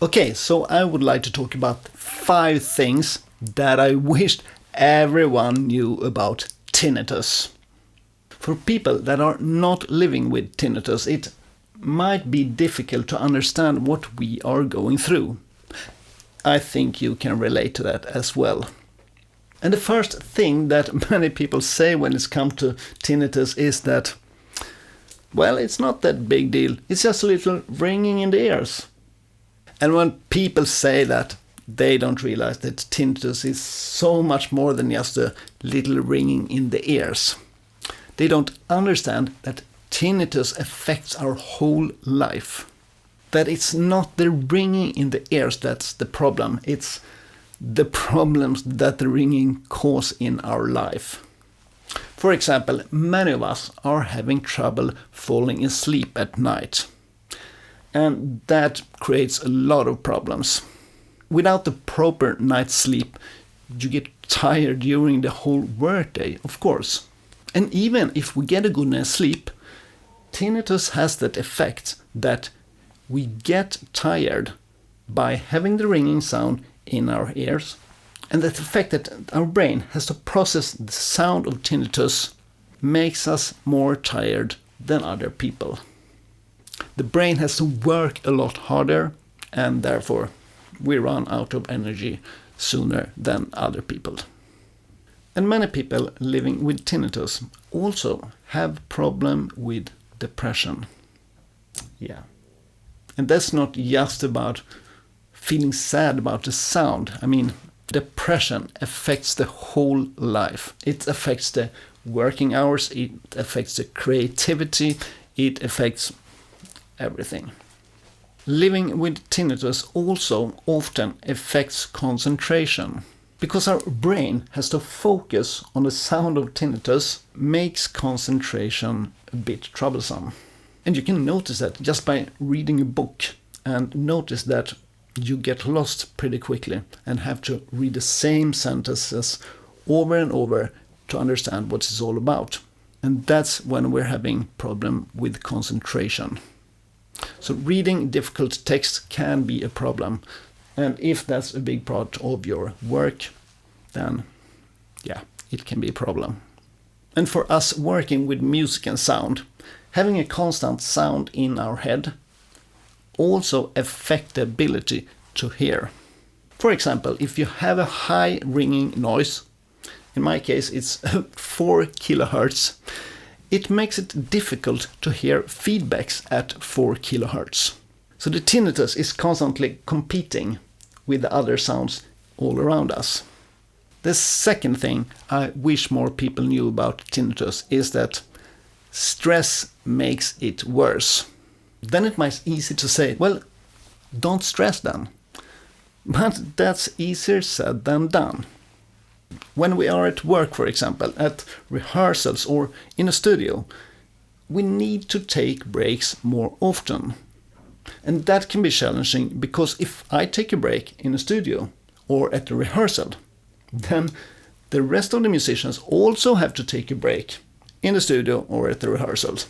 Okay, so I would like to talk about 5 things that I wished everyone knew about tinnitus. For people that are not living with tinnitus, it might be difficult to understand what we are going through. I think you can relate to that as well. And the first thing that many people say when it's come to tinnitus is that, well, it's not that big deal. It's just a little ringing in the ears. And when people say that, they don't realize that tinnitus is so much more than just a little ringing in the ears. They don't understand that tinnitus affects our whole life. That it's not the ringing in the ears that's the problem. It's the problems that the ringing cause in our life. For example, many of us are having trouble falling asleep at night. And that creates a lot of problems. Without the proper night's sleep, you get tired during the whole workday, of course. And even if we get a good night's sleep, tinnitus has that effect that we get tired by having the ringing sound in our ears. And that effect that our brain has to process the sound of tinnitus makes us more tired than other people. The brain has to work a lot harder, and therefore we run out of energy sooner than other people. And many people living with tinnitus also have problem with depression. Yeah. And that's not just about feeling sad about the sound. I mean, depression affects the whole life. It affects the working hours, it affects the creativity, it affects everything. Living with tinnitus also often affects concentration. Because our brain has to focus on the sound of tinnitus makes concentration a bit troublesome. And you can notice that just by reading a book, and notice that you get lost pretty quickly and have to read the same sentences over and over to understand what it's all about. And that's when we're having problem with concentration. So reading difficult text can be a problem. And if that's a big part of your work, then yeah, it can be a problem. And for us working with music and sound, having a constant sound in our head also affect the ability to hear. For example, if you have a high ringing noise, in my case it's 4 kilohertz, it makes it difficult to hear feedbacks at 4 kilohertz. So the tinnitus is constantly competing with the other sounds all around us. The second thing I wish more people knew about tinnitus is that stress makes it worse. Then it might be easy to say, well, don't stress then. But that's easier said than done. When we are at work, for example, at rehearsals or in a studio, we need to take breaks more often. And that can be challenging because if I take a break in a studio or at a rehearsal, then the rest of the musicians also have to take a break in the studio or at the rehearsals.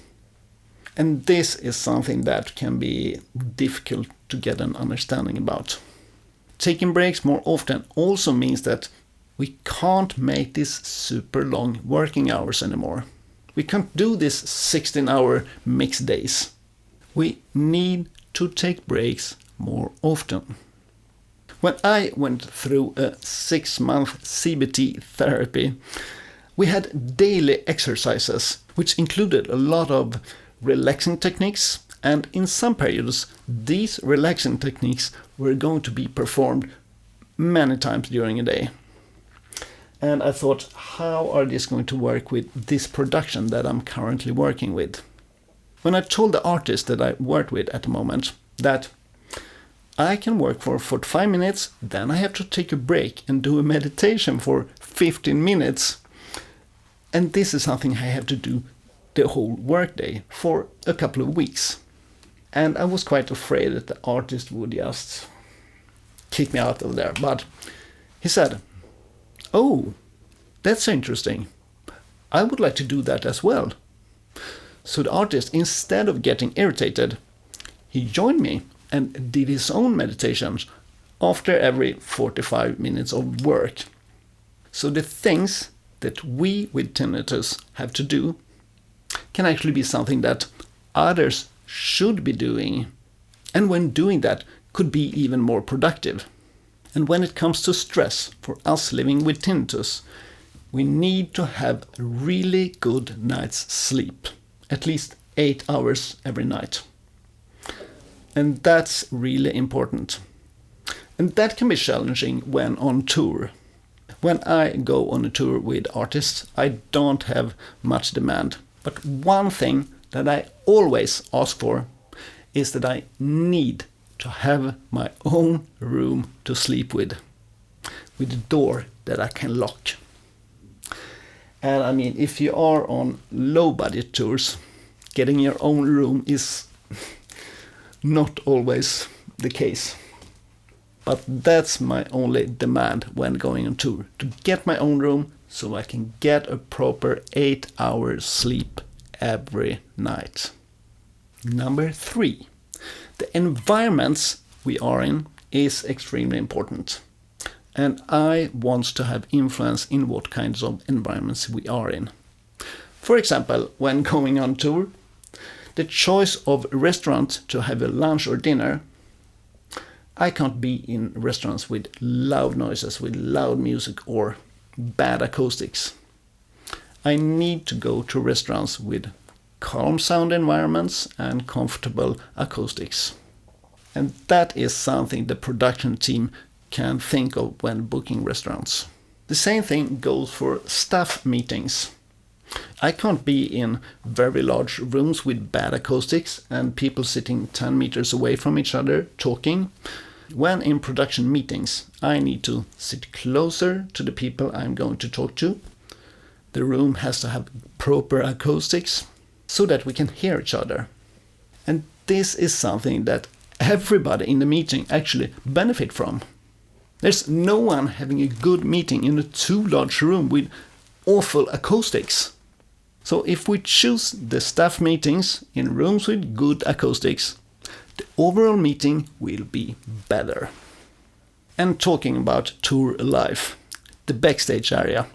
And this is something that can be difficult to get an understanding about. Taking breaks more often also means that we can't make this super long working hours anymore. We can't do this 16-hour mixed days. We need to take breaks more often. When I went through a 6-month CBT therapy, we had daily exercises, which included a lot of relaxing techniques, and in some periods, these relaxing techniques were going to be performed many times during a day. And I thought, how are these going to work with this production that I'm currently working with? When I told the artist that I worked with at the moment that I can work for 45 minutes, then I have to take a break and do a meditation for 15 minutes. And this is something I have to do the whole workday for a couple of weeks. And I was quite afraid that the artist would just kick me out of there. But he said, "Oh, that's interesting. I would like to do that as well." So the artist, instead of getting irritated, he joined me and did his own meditations after every 45 minutes of work. So the things that we with tinnitus have to do can actually be something that others should be doing, and when doing that could be even more productive. And when it comes to stress, for us living with tinnitus, we need to have a really good night's sleep, at least 8 hours every night. And that's really important. And that can be challenging when on tour. When I go on a tour with artists, I don't have much demand. But one thing that I always ask for is that I need to have my own room to sleep with a door that I can lock. And I mean, if you are on low budget tours, getting your own room is not always the case. But that's my only demand when going on tour, to get my own room so I can get a proper 8 hours sleep every night. Number 3, the environments we are in is extremely important. And I want to have influence in what kinds of environments we are in. For example, when going on tour, the choice of restaurant to have a lunch or dinner, I can't be in restaurants with loud noises, with loud music or bad acoustics. I need to go to restaurants with calm sound environments and comfortable acoustics. And that is something the production team can think of when booking restaurants. The same thing goes for staff meetings. I can't be in very large rooms with bad acoustics and people sitting 10 meters away from each other talking. When in production meetings, I need to sit closer to the people I'm going to talk to. The room has to have proper acoustics so that we can hear each other. And this is something that everybody in the meeting actually benefit from. There's no one having a good meeting in a too large room with awful acoustics. So if we choose the staff meetings in rooms with good acoustics, the overall meeting will be better. And talking about tour life, the backstage area.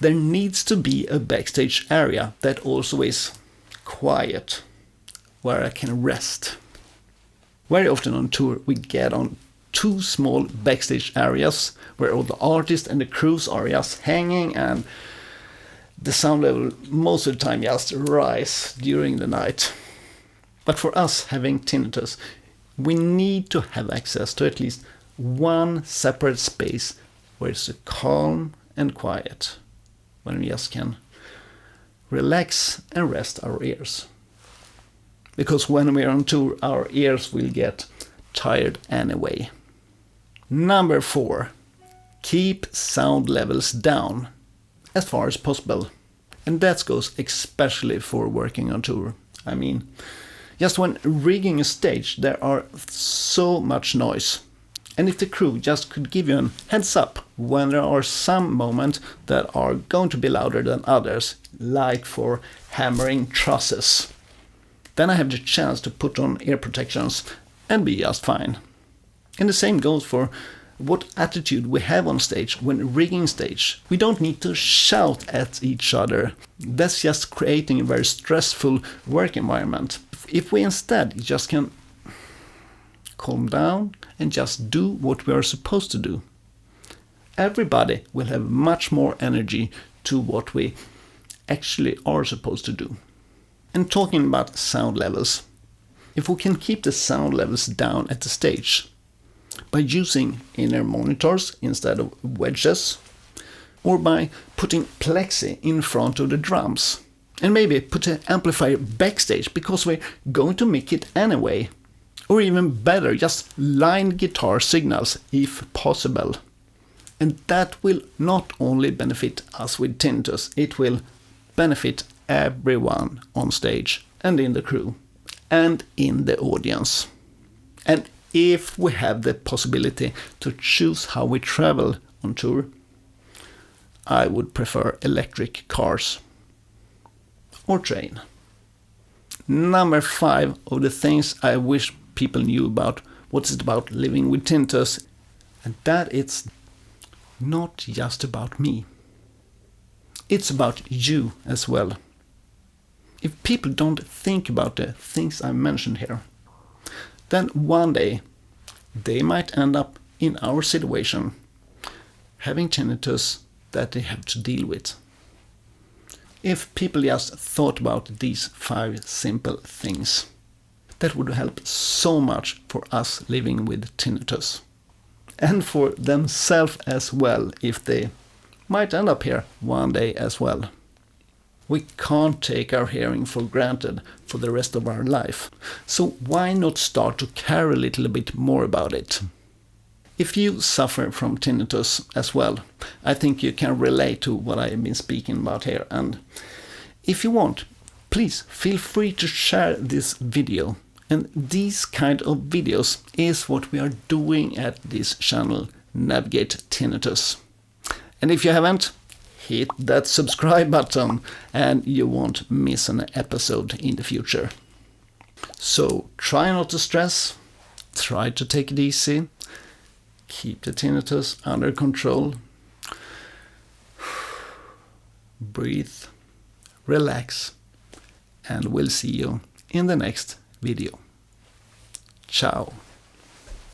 There needs to be a backstage area that also is quiet, where I can rest. Very often on tour we get on 2 small backstage areas where all the artists and the crews are just hanging, and the sound level most of the time just rise during the night. But for us having tinnitus, we need to have access to at least one separate space where it's calm and quiet, when we just can relax and rest our ears. Because when we're on tour, our ears will get tired anyway. Number 4, keep sound levels down as far as possible. And that goes especially for working on tour. I mean, just when rigging a stage, there are so much noise. And if the crew just could give you a heads up when there are some moments that are going to be louder than others, like for hammering trusses, then I have the chance to put on ear protections and be just fine. And the same goes for what attitude we have on stage when rigging stage. We don't need to shout at each other. That's just creating a very stressful work environment. If we instead just can calm down and just do what we are supposed to do, everybody will have much more energy to what we actually are supposed to do. And talking about sound levels, if we can keep the sound levels down at the stage by using inner monitors instead of wedges, or by putting plexi in front of the drums, and maybe put an amplifier backstage because we're going to mic it anyway, or even better, just line guitar signals if possible. And that will not only benefit us with tinnitus, it will benefit everyone on stage and in the crew and in the audience. And if we have the possibility to choose how we travel on tour, I would prefer electric cars or train. number 5 of the things I wish people knew about what's it about living with tinnitus, and that it's not just about me. It's about you as well. If people don't think about the things I mentioned here, then one day they might end up in our situation, having tinnitus that they have to deal with. If people just thought about these 5 simple things, that would help so much for us living with tinnitus. And for themselves as well, if they might end up here one day as well. We can't take our hearing for granted for the rest of our life. So why not start to care a little bit more about it? If you suffer from tinnitus as well, I think you can relate to what I've been speaking about here. And if you want, please feel free to share this video. And these kind of videos is what we are doing at this channel, Navigate Tinnitus. And if you haven't, hit that subscribe button and you won't miss an episode in the future. So try not to stress, try to take it easy, keep the tinnitus under control, breathe, relax, and we'll see you in the next video. Ciao.